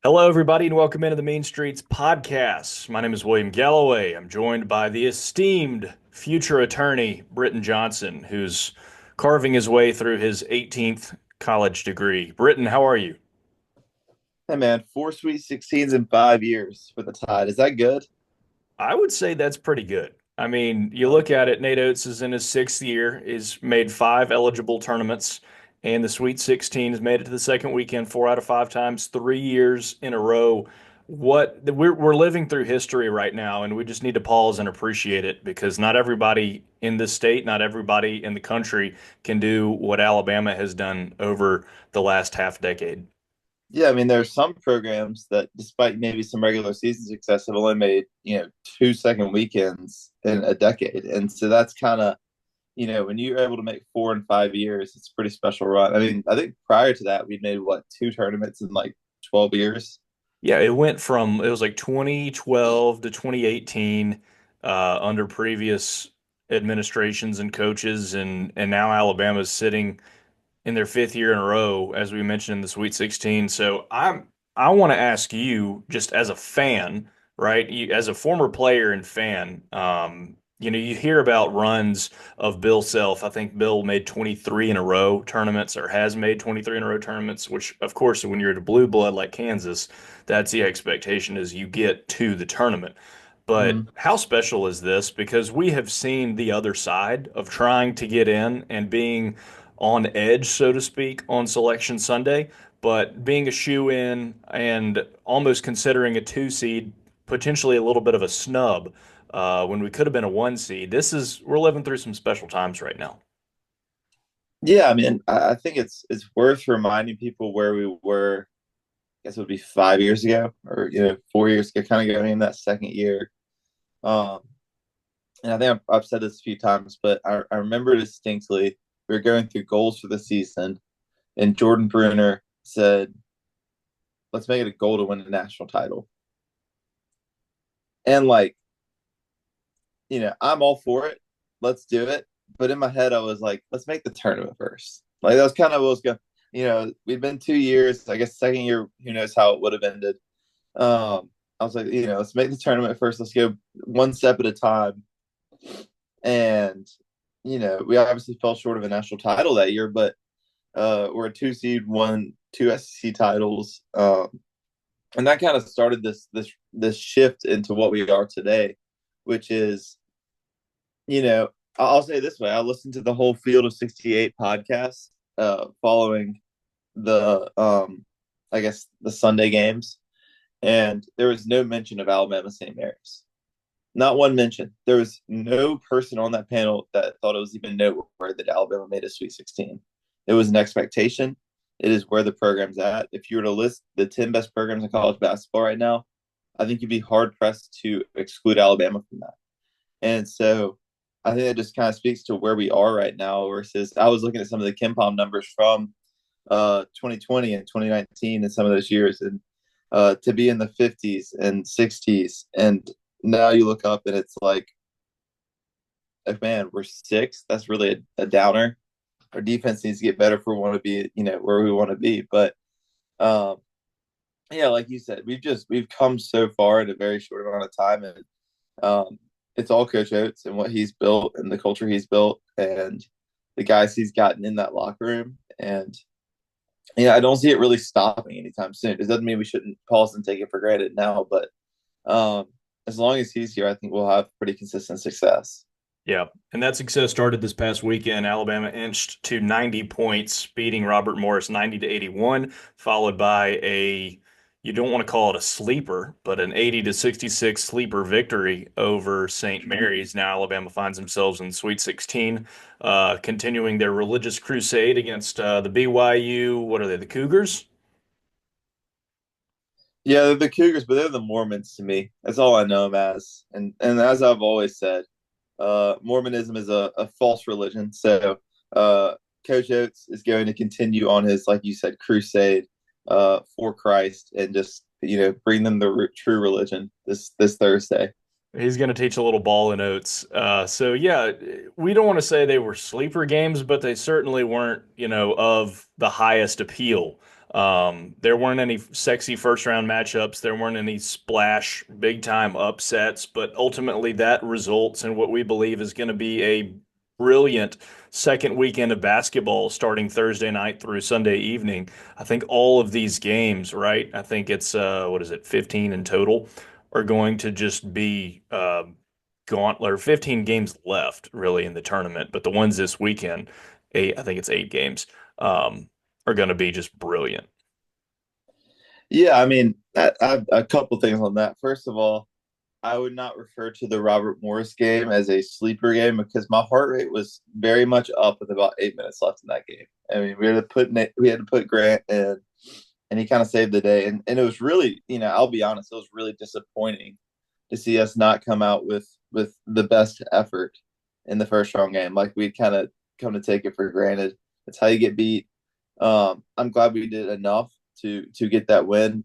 Hello, everybody, and welcome into the Mean Streets podcast. My name is William Galloway. I'm joined by the esteemed future attorney, Britton Johnson, who's carving his way through his 18th college degree. Britton, how are you? Hey man, four Sweet 16s in 5 years for the Tide. Is that good? I would say that's pretty good. I mean, you look at it, Nate Oates is in his sixth year, he's made five eligible tournaments, and the Sweet 16 has made it to the second weekend 4 out of 5 times, 3 years in a row. We're living through history right now, and we just need to pause and appreciate it because not everybody in this state, not everybody in the country can do what Alabama has done over the last half decade. Yeah, I mean, there are some programs that, despite maybe some regular season success, have only made, two second weekends in a decade. And so that's kind of, when you're able to make 4 in 5 years, it's a pretty special run. I mean, I think prior to that, we'd made what, two tournaments in like 12 years? Yeah, it was like 2012 to 2018 under previous administrations and coaches, and now Alabama's sitting in their fifth year in a row, as we mentioned in the Sweet 16. So I want to ask you, just as a fan, right? As a former player and fan, you hear about runs of Bill Self. I think Bill made 23 in a row tournaments, or has made 23 in a row tournaments, which of course, when you're at a blue blood like Kansas, that's the expectation is you get to the tournament. But Mm-hmm. how special is this? Because we have seen the other side of trying to get in and being on edge, so to speak, on Selection Sunday, but being a shoe-in and almost considering a two seed, potentially a little bit of a snub when we could have been a one seed. We're living through some special times right now. Yeah, I mean, I think it's worth reminding people where we were. I guess it would be 5 years ago, or 4 years ago, kind of going in that second year. Um, and I think I've said this a few times, but I remember distinctly we were going through goals for the season, and Jordan Bruner said, "Let's make it a goal to win a national title." And like, I'm all for it. Let's do it. But in my head, I was like, "Let's make the tournament first." Like that was kind of what was going. We'd been 2 years. I guess second year, who knows how it would have ended. I was like, let's make the tournament first. Let's go one step at a time. And we obviously fell short of a national title that year, but we're a two seed, won two SEC titles, and that kind of started this shift into what we are today, which is, you know, I'll say it this way: I listened to the whole Field of '68 podcast following the, I guess, the Sunday games, and there was no mention of Alabama St. Mary's. Not one mention. There was no person on that panel that thought it was even noteworthy that Alabama made a Sweet 16. It was an expectation. It is where the program's at. If you were to list the 10 best programs in college basketball right now, I think you'd be hard pressed to exclude Alabama from that. And so I think that just kind of speaks to where we are right now versus I was looking at some of the KenPom numbers from 2020 and 2019 and some of those years, and to be in the 50s and 60s, and now you look up and it's like, man, we're sixth. That's really a downer. Our defense needs to get better if we want to be, where we want to be. But um, yeah, like you said, we've come so far in a very short amount of time, and it's all Coach Oates and what he's built and the culture he's built and the guys he's gotten in that locker room. And I don't see it really stopping anytime soon. It doesn't mean we shouldn't pause and take it for granted now, but um, as long as he's here, I think we'll have pretty consistent success. Yeah, and that success started this past weekend. Alabama inched to 90 points, beating Robert Morris 90 to 81, followed by you don't want to call it a sleeper, but an 80 to 66 sleeper victory over St. Mary's. Now Alabama finds themselves in the Sweet 16, continuing their religious crusade against the BYU. What are they, the Cougars? Yeah, they're the Cougars, but they're the Mormons to me. That's all I know them as. And as I've always said, Mormonism is a false religion. So Coach Oates is going to continue on his, like you said, crusade for Christ and just bring them the true religion this Thursday. He's going to teach a little ball and oats. So yeah, we don't want to say they were sleeper games, but they certainly weren't, of the highest appeal. There weren't any sexy first round matchups. There weren't any splash big time upsets, but ultimately that results in what we believe is going to be a brilliant second weekend of basketball starting Thursday night through Sunday evening. I think all of these games, right? I think it's what is it, 15 in total, are going to just be gauntlet or 15 games left really in the tournament, but the ones this weekend, eight, I think it's 8 games, are going to be just brilliant. Yeah, I mean, a couple things on that. First of all, I would not refer to the Robert Morris game as a sleeper game because my heart rate was very much up with about 8 minutes left in that game. I mean, we had to put Grant in, and he kind of saved the day. And it was really, I'll be honest, it was really disappointing to see us not come out with the best effort in the first round game. Like we'd kind of come to take it for granted. That's how you get beat. I'm glad we did enough to get that win.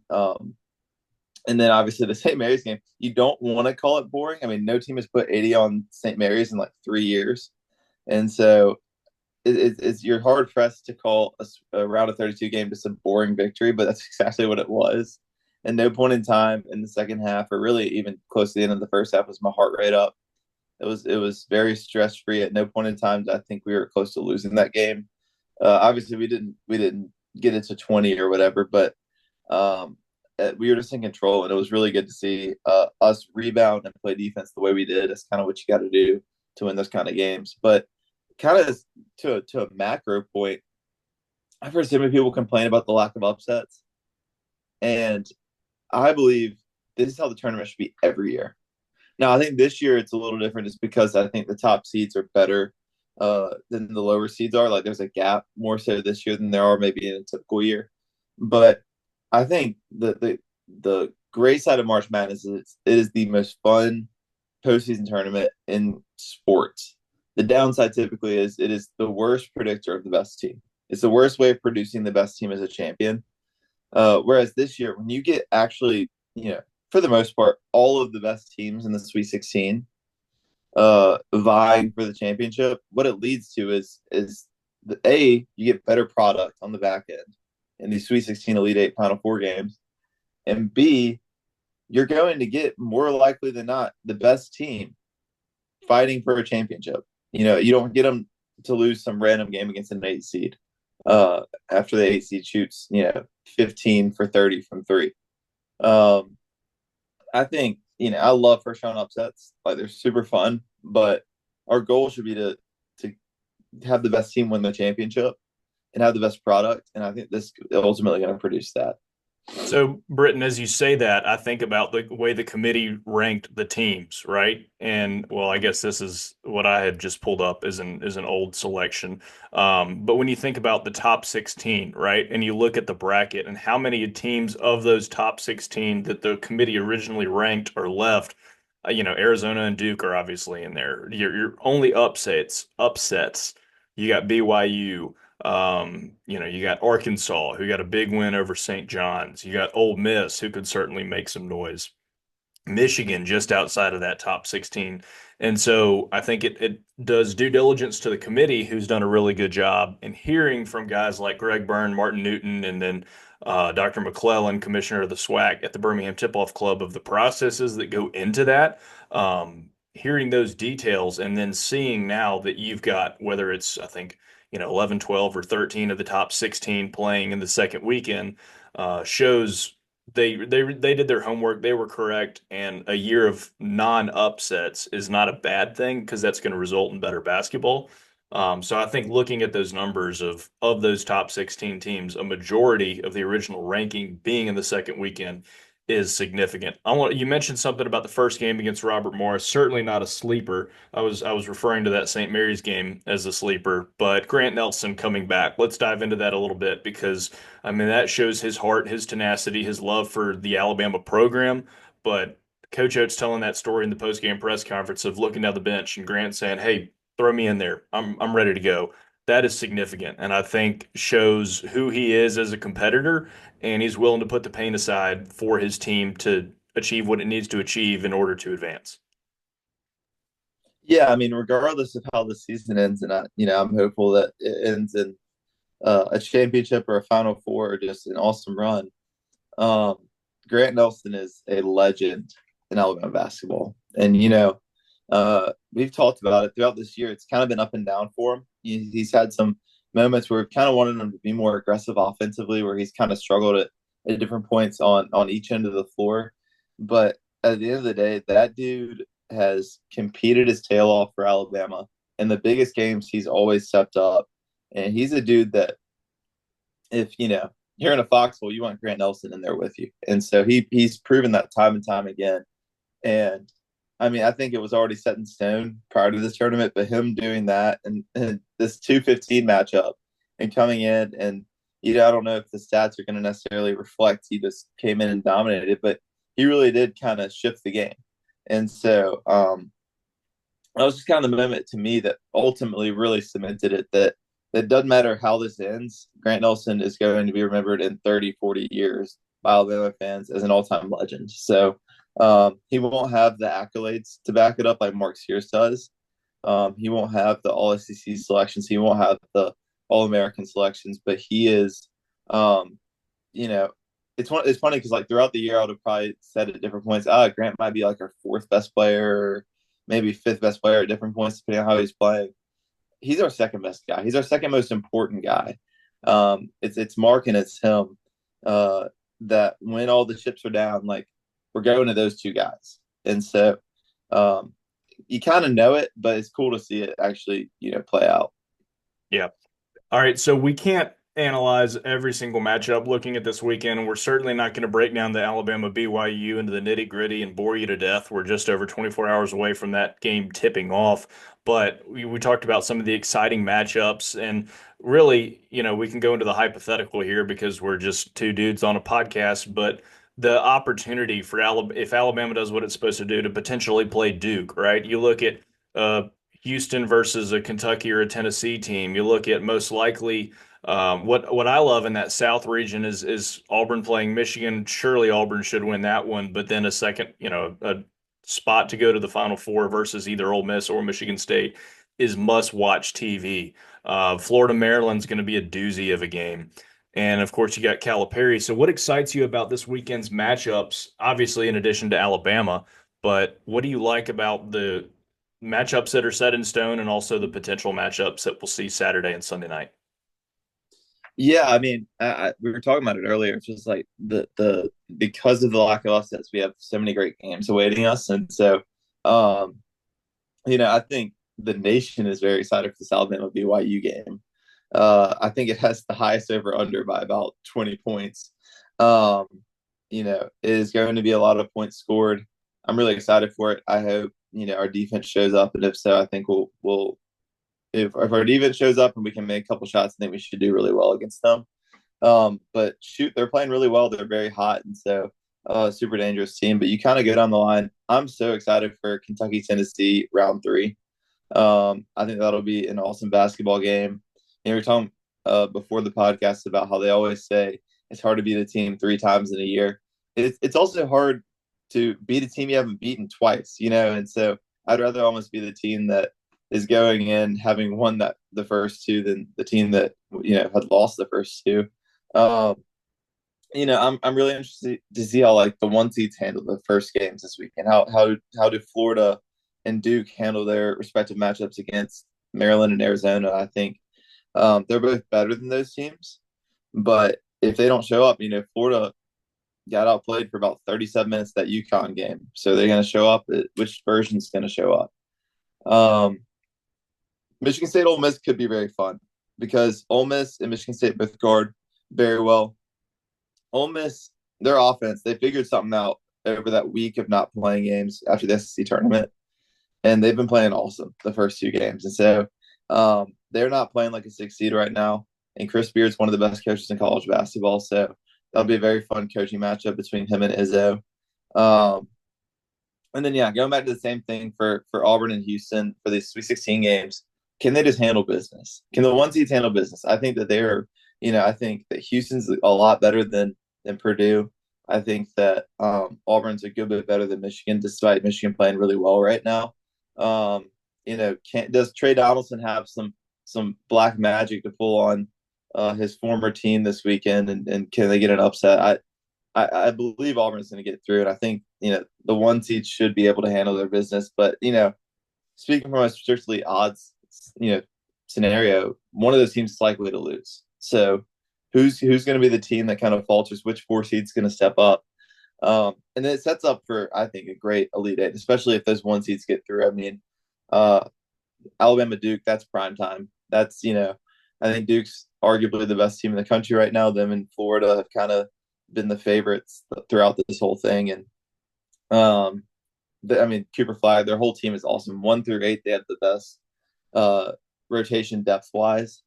And then obviously the St. Mary's game, you don't want to call it boring. I mean, no team has put 80 on St. Mary's in like 3 years. And so you're hard pressed to call a round of 32 game just a boring victory, but that's exactly what it was. And no point in time in the second half, or really even close to the end of the first half, was my heart rate up. It was very stress free. At no point in time did I think we were close to losing that game. Obviously, we didn't get it to 20 or whatever, but um, we were just in control, and it was really good to see us rebound and play defense the way we did. That's kind of what you got to do to win those kind of games. But kind of to a macro point, I've heard so many people complain about the lack of upsets, and I believe this is how the tournament should be every year. Now, I think this year it's a little different just because I think the top seeds are better than the lower seeds are. Like there's a gap more so this year than there are maybe in a typical year. But I think the great side of March Madness is it is the most fun postseason tournament in sports. The downside typically is it is the worst predictor of the best team. It's the worst way of producing the best team as a champion. Whereas this year, when you get actually, for the most part, all of the best teams in the Sweet 16 vying for the championship, what it leads to is you get better product on the back end in these Sweet 16 Elite Eight Final Four games, and B, you're going to get more likely than not the best team fighting for a championship. You don't get them to lose some random game against an 8 seed after the 8 seed shoots 15 for 30 from three. Um, I think I love first round upsets. Like they're super fun, but our goal should be to have the best team win the championship and have the best product. And I think this is ultimately going to produce that. So, Britton, as you say that, I think about the way the committee ranked the teams, right? And well, I guess this is what I had just pulled up is an old selection. But when you think about the top 16, right, and you look at the bracket and how many teams of those top 16 that the committee originally ranked are left, Arizona and Duke are obviously in there. Your only upsets. You got BYU. You got Arkansas, who got a big win over St. John's. You got Ole Miss, who could certainly make some noise. Michigan just outside of that top 16. And so I think it does due diligence to the committee, who's done a really good job in hearing from guys like Greg Byrne, Martin Newton, and then Dr. McClellan, commissioner of the SWAC at the Birmingham Tip-Off Club, of the processes that go into that. Hearing those details and then seeing now that you've got, whether it's, I think, 11, 12, or 13 of the top 16 playing in the second weekend, shows they did their homework. They were correct, and a year of non-upsets is not a bad thing because that's going to result in better basketball. So I think looking at those numbers of those top 16 teams, a majority of the original ranking being in the second weekend is significant. You mentioned something about the first game against Robert Morris. Certainly not a sleeper. I was referring to that St. Mary's game as a sleeper, but Grant Nelson coming back. Let's dive into that a little bit because I mean that shows his heart, his tenacity, his love for the Alabama program. But Coach Oates telling that story in the post-game press conference of looking down the bench and Grant saying, "Hey, throw me in there. I'm ready to go." That is significant, and I think shows who he is as a competitor, and he's willing to put the pain aside for his team to achieve what it needs to achieve in order to advance. Yeah, I mean, regardless of how the season ends, and I'm hopeful that it ends in a championship or a Final Four or just an awesome run. Um, Grant Nelson is a legend in Alabama basketball, and we've talked about it throughout this year. It's kind of been up and down for him. He's had some moments where we've kind of wanted him to be more aggressive offensively, where he's kind of struggled at different points on each end of the floor. But at the end of the day, that dude has competed his tail off for Alabama. In the biggest games, he's always stepped up. And he's a dude that, if you're in a foxhole, you want Grant Nelson in there with you. And so he's proven that time and time again. And I mean, I think it was already set in stone prior to this tournament, but him doing that and this 215 matchup and coming in and I don't know if the stats are going to necessarily reflect he just came in and dominated, but he really did kind of shift the game. And so that was just kind of the moment to me that ultimately really cemented it that it doesn't matter how this ends. Grant Nelson is going to be remembered in 30, 40 years by Alabama fans as an all-time legend. So he won't have the accolades to back it up like Mark Sears does. He won't have the All SEC selections. He won't have the All American selections, but he is, you know, it's funny because like throughout the year, I would have probably said at different points, Grant might be like our fourth best player, or maybe fifth best player at different points, depending on how he's playing. He's our second best guy. He's our second most important guy. It's Mark and it's him. That when all the chips are down, like we're going to those two guys, and so um, you kind of know it, but it's cool to see it actually, play out. Yeah. All right, so we can't analyze every single matchup looking at this weekend, and we're certainly not going to break down the Alabama BYU into the nitty-gritty and bore you to death. We're just over 24 hours away from that game tipping off. But we talked about some of the exciting matchups, and really, we can go into the hypothetical here because we're just two dudes on a podcast, but the opportunity for Alabama, if Alabama does what it's supposed to do, to potentially play Duke, right? You look at uh, Houston versus a Kentucky or a Tennessee team. You look at most likely what I love in that South region is Auburn playing Michigan. Surely Auburn should win that one, but then a second, a spot to go to the Final Four versus either Ole Miss or Michigan State is must-watch TV. Florida Maryland's going to be a doozy of a game. And of course, you got Calipari. So, what excites you about this weekend's matchups? Obviously, in addition to Alabama, but what do you like about the matchups that are set in stone and also the potential matchups that we'll see Saturday and Sunday night? Yeah, I mean, we were talking about it earlier. It's just like the because of the lack of offsets, we have so many great games awaiting us, and so um, I think the nation is very excited for this Alabama BYU game. I think it has the highest over under by about 20 points. Um, it is going to be a lot of points scored. I'm really excited for it. I hope our defense shows up, and if so, I think we'll if our defense shows up and we can make a couple shots, I think we should do really well against them. But shoot, they're playing really well. They're very hot, and so super dangerous team. But you kind of go down the line. I'm so excited for Kentucky Tennessee round three. I think that'll be an awesome basketball game. We were talking before the podcast about how they always say it's hard to beat a team three times in a year. It's also hard to beat a team you haven't beaten twice, and so I'd rather almost be the team that is going in having won that the first two than the team that had lost the first two. Um, I'm really interested to see how like the one seeds handle the first games this weekend. How do Florida and Duke handle their respective matchups against Maryland and Arizona? I think they're both better than those teams, but if they don't show up, Florida got outplayed for about 37 minutes that UConn game, so they're going to show up. Which version's going to show up? Um, Michigan State Ole Miss could be very fun because Ole Miss and Michigan State both guard very well. Ole Miss, their offense, they figured something out over that week of not playing games after the SEC tournament, and they've been playing awesome the first two games. And so they're not playing like a six seed right now. And Chris Beard's one of the best coaches in college basketball, so that'll be a very fun coaching matchup between him and Izzo. Um, and then yeah, going back to the same thing for Auburn and Houston for these Sweet 16 games. Can they just handle business? Can the one seeds handle business? I think that they're, I think that Houston's a lot better than Purdue. I think that Auburn's a good bit better than Michigan, despite Michigan playing really well right now. Does Trey Donaldson have some black magic to pull on his former team this weekend, and can they get an upset? I believe Auburn's going to get through, and I think the one seed should be able to handle their business. But speaking from a strictly odds scenario, one of those teams is likely to lose. So who's going to be the team that kind of falters? Which four seed's going to step up? And it sets up for, I think, a great Elite Eight, especially if those one seeds get through. I mean, uh, Alabama Duke, that's prime time. I think Duke's arguably the best team in the country right now. Them and Florida have kind of been the favorites throughout this whole thing. And I mean, Cooper Flag, their whole team is awesome. 1 through 8, they have the best rotation depth wise.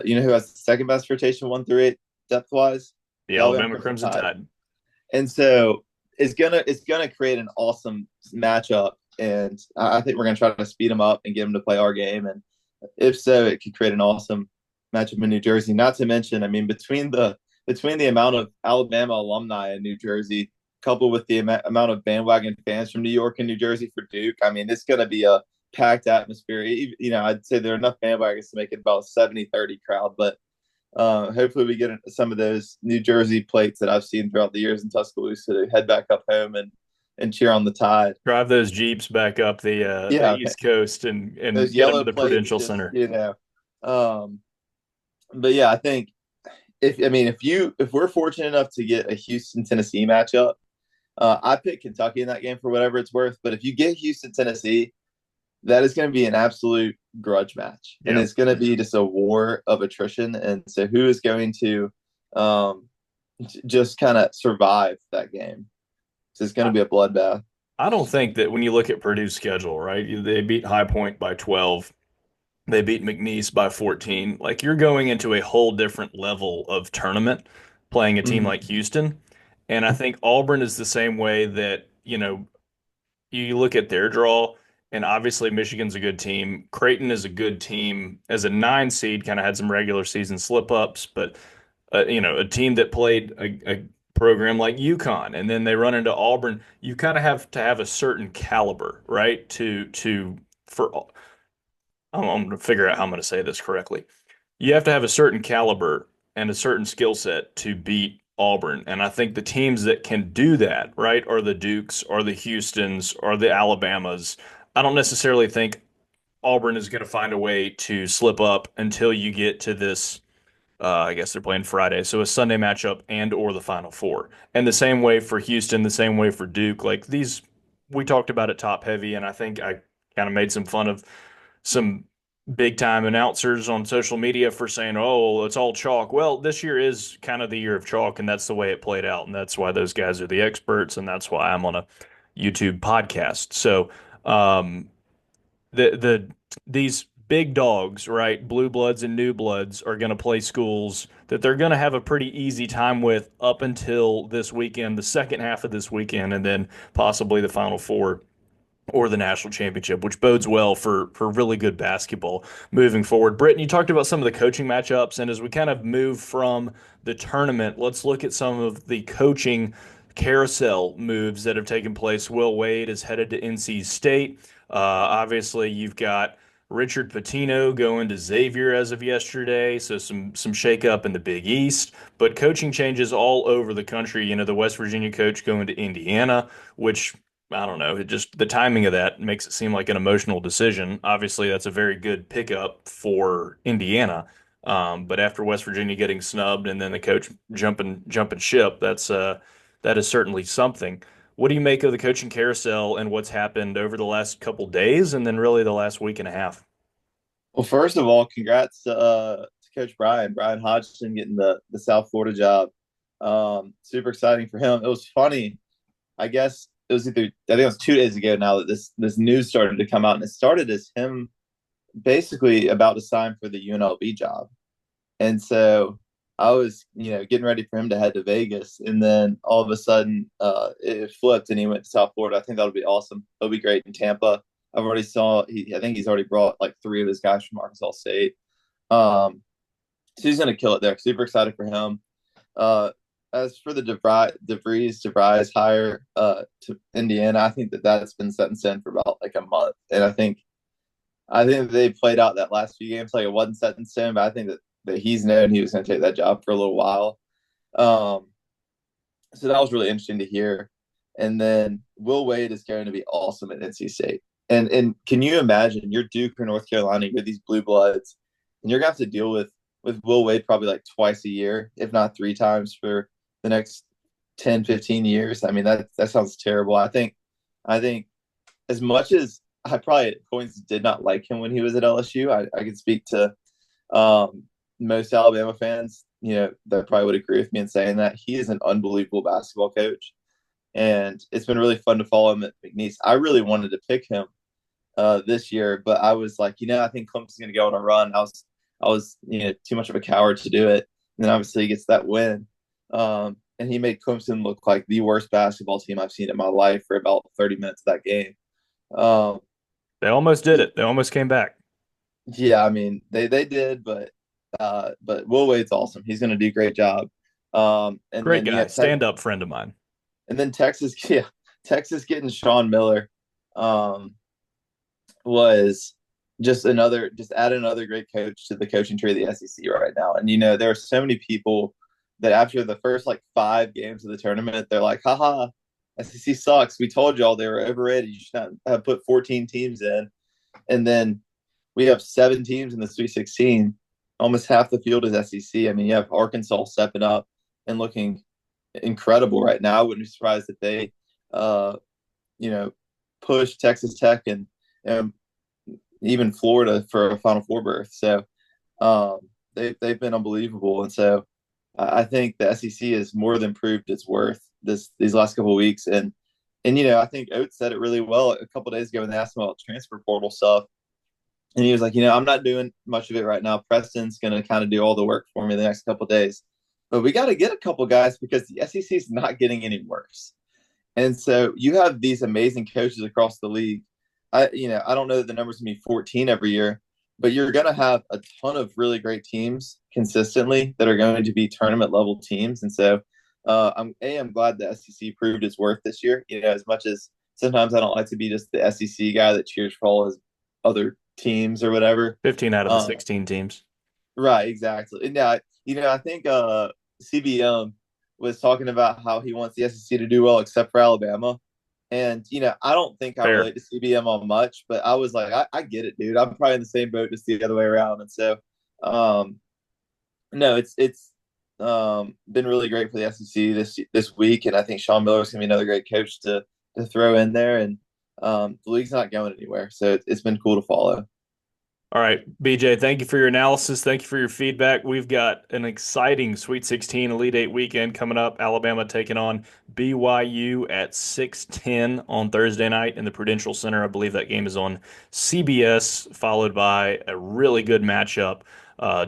You know who has the second best rotation 1 through 8 depth wise? The The Alabama Alabama Crimson Crimson Tide. Tide. And so it's gonna create an awesome matchup, and I think we're gonna try to speed them up and get them to play our game. And if so, it could create an awesome matchup in New Jersey. Not to mention, I mean, between the amount of Alabama alumni in New Jersey, coupled with the amount of bandwagon fans from New York and New Jersey for Duke, I mean, it's gonna be a packed atmosphere. I'd say there are enough bandwagons to make it about a 70-30 crowd, but hopefully we get some of those New Jersey plates that I've seen throughout the years in Tuscaloosa to head back up home and cheer on the Tide. Drive those Jeeps back up the Yeah, East Coast and those get them to yellow the plates, Prudential just Center. um, but yeah, I think if we're fortunate enough to get a Houston Tennessee matchup, I pick Kentucky in that game for whatever it's worth. But if you get Houston Tennessee, that is going to be an absolute grudge match, and Yeah. it's going to be just a war of attrition. And so, who is going to um, just kind of survive that game? So it's going to be a bloodbath. I don't think that when you look at Purdue's schedule, right? They beat High Point by 12. They beat McNeese by 14. Like you're going into a whole different level of tournament playing a team like Mm-hmm. Houston. And I think Auburn is the same way that, you look at their draw, and obviously Michigan's a good team. Creighton is a good team. As a 9 seed, kind of had some regular season slip ups, but a team that played a program like UConn, and then they run into Auburn. You kind of have to have a certain caliber, right? For I'm going to figure out how I'm going to say this correctly. You have to have a certain caliber and a certain skill set to beat Auburn. And I think the teams that can do that, right, are the Dukes, or the Houstons, or the Alabamas. I don't necessarily think Auburn is going to find a way to slip up until you get to this. I guess they're playing Friday, so a Sunday matchup and or the Final Four. And the same way for Houston, the same way for Duke. Like these, we talked about it top heavy, and I think I kind of made some fun of some big time announcers on social media for saying, "Oh, it's all chalk." Well, this year is kind of the year of chalk, and that's the way it played out, and that's why those guys are the experts, and that's why I'm on a YouTube podcast. So, um, the these big dogs, right, blue bloods and new bloods, are going to play schools that they're going to have a pretty easy time with up until this weekend, the second half of this weekend, and then possibly the Final Four or the national championship, which bodes well for really good basketball moving forward. Britton, you talked about some of the coaching matchups, and as we kind of move from the tournament, let's look at some of the coaching carousel moves that have taken place. Will Wade is headed to NC State. Obviously, you've got Richard Pitino going to Xavier as of yesterday, so some shakeup in the Big East, but coaching changes all over the country. The West Virginia coach going to Indiana, which I don't know. It just the timing of that makes it seem like an emotional decision. Obviously, that's a very good pickup for Indiana. But after West Virginia getting snubbed and then the coach jumping ship, that is certainly something. What do you make of the coaching carousel and what's happened over the last couple days and then really the last week and a half? Well, first of all, congrats to Coach Brian Hodgson, getting the South Florida job. Super exciting for him. It was funny. I guess it was I think it was 2 days ago now that this news started to come out, and it started as him basically about to sign for the UNLV job. And so I was, getting ready for him to head to Vegas, and then all of a sudden, it flipped and he went to South Florida. I think that'll be awesome. It'll be great in Tampa. I think he's already brought like 3 of his guys from Arkansas State. Um, so he's going to kill it there. Super excited for him. Uh, as for the DeVries hire to Indiana, I think that's been set in stone for about like a month, and I think they played out that last few games like it wasn't set in stone. But I think that that he's known he was going to take that job for a little while. Um, so that was really interesting to hear. And then Will Wade is going to be awesome at NC State. And can you imagine you're Duke or North Carolina, you're these blue bloods, and you're gonna have to deal with Will Wade probably like twice a year, if not three times for the next 10, 15 years. I mean, that sounds terrible. I think as much as I probably at points did not like him when he was at LSU, I could speak to most Alabama fans, that probably would agree with me in saying that he is an unbelievable basketball coach. And it's been really fun to follow him at McNeese. I really wanted to pick him this year, but I was like, I think Clemson's going to go on a run. I was too much of a coward to do it. And then obviously he gets that win. And he made Clemson look like the worst basketball team I've seen in my life for about 30 minutes of that game. Um, They almost did it. They almost came back. yeah, I mean they did, but Will Wade's awesome. He's going to do a great job. And Great then guy, stand up friend of mine. Texas, yeah, Texas getting Sean Miller um, was just add another great coach to the coaching tree of the SEC right now. And there are so many people that after the first like 5 games of the tournament, they're like, haha, SEC sucks. We told y'all they were overrated. You should not have put 14 teams in. And then we have 7 teams in the Sweet 16. Almost half the field is SEC. I mean, you have Arkansas stepping up and looking incredible right now. I wouldn't be surprised if they, uh, push Texas Tech and even Florida for a Final Four berth. So they've been unbelievable, and so I think the SEC has more than proved its worth these last couple of weeks. And I think Oates said it really well a couple of days ago when they asked him about transfer portal stuff. And he was like, I'm not doing much of it right now. Preston's going to kind of do all the work for me the next couple of days. But we got to get a couple guys because the SEC is not getting any worse. And so you have these amazing coaches across the league. I don't know that the number's going to be 14 every year, but you're going to have a ton of really great teams consistently that are going to be tournament level teams. And so I'm glad the SEC proved its worth this year. As much as sometimes I don't like to be just the SEC guy that cheers for all his other teams or whatever. 15 out of the 16 teams. Right, exactly. And yeah, I think CBM was talking about how he wants the SEC to do well except for Alabama. And I don't think I Fair. relate to CBM on much, but I was like, I get it, dude. I'm probably in the same boat, just the other way around. And so, no, it's been really great for the SEC this week, and I think Sean Miller is going to be another great coach to throw in there. And the league's not going anywhere, so it's been cool to follow. All right, BJ, thank you for your analysis. Thank you for your feedback. We've got an exciting Sweet 16 Elite Eight weekend coming up. Alabama taking on BYU at 6:10 on Thursday night in the Prudential Center. I believe that game is on CBS, followed by a really good matchup,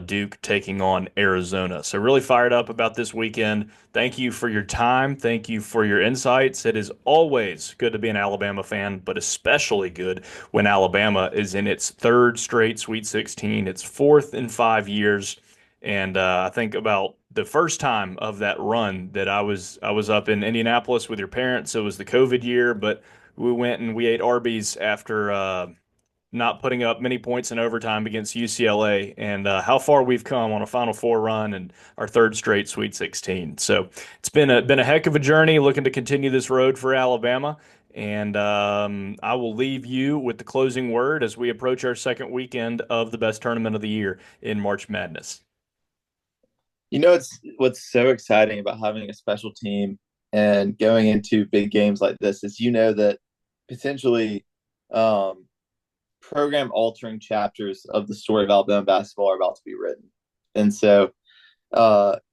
Duke taking on Arizona. So really fired up about this weekend. Thank you for your time. Thank you for your insights. It is always good to be an Alabama fan, but especially good when Alabama is in its third straight Sweet 16. It's fourth in 5 years. And I think about the first time of that run that I was up in Indianapolis with your parents. It was the COVID year, but we went and we ate Arby's after not putting up many points in overtime against UCLA, and how far we've come on a Final Four run and our third straight Sweet 16. So it's been a heck of a journey. Looking to continue this road for Alabama, and I will leave you with the closing word as we approach our second weekend of the best tournament of the year in March Madness. It's what's so exciting about having a special team and going into big games like this is that potentially um, program altering chapters of the story of Alabama basketball are about to be written. And so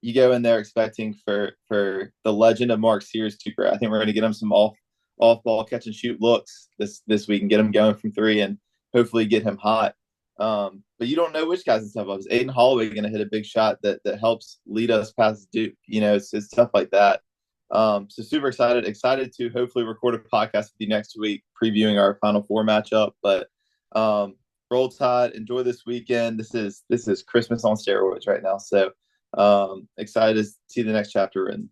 you go in there expecting for the legend of Mark Sears to grow. I think we're going to get him some off ball catch and shoot looks this week and get him going from three and hopefully get him hot. But you don't know which guys to step up. Is Aiden Holloway going to hit a big shot that helps lead us past Duke? It's stuff like that. So super excited to hopefully record a podcast with you next week previewing our Final Four matchup. But roll tide, enjoy this weekend. This is Christmas on steroids right now. So excited to see the next chapter written.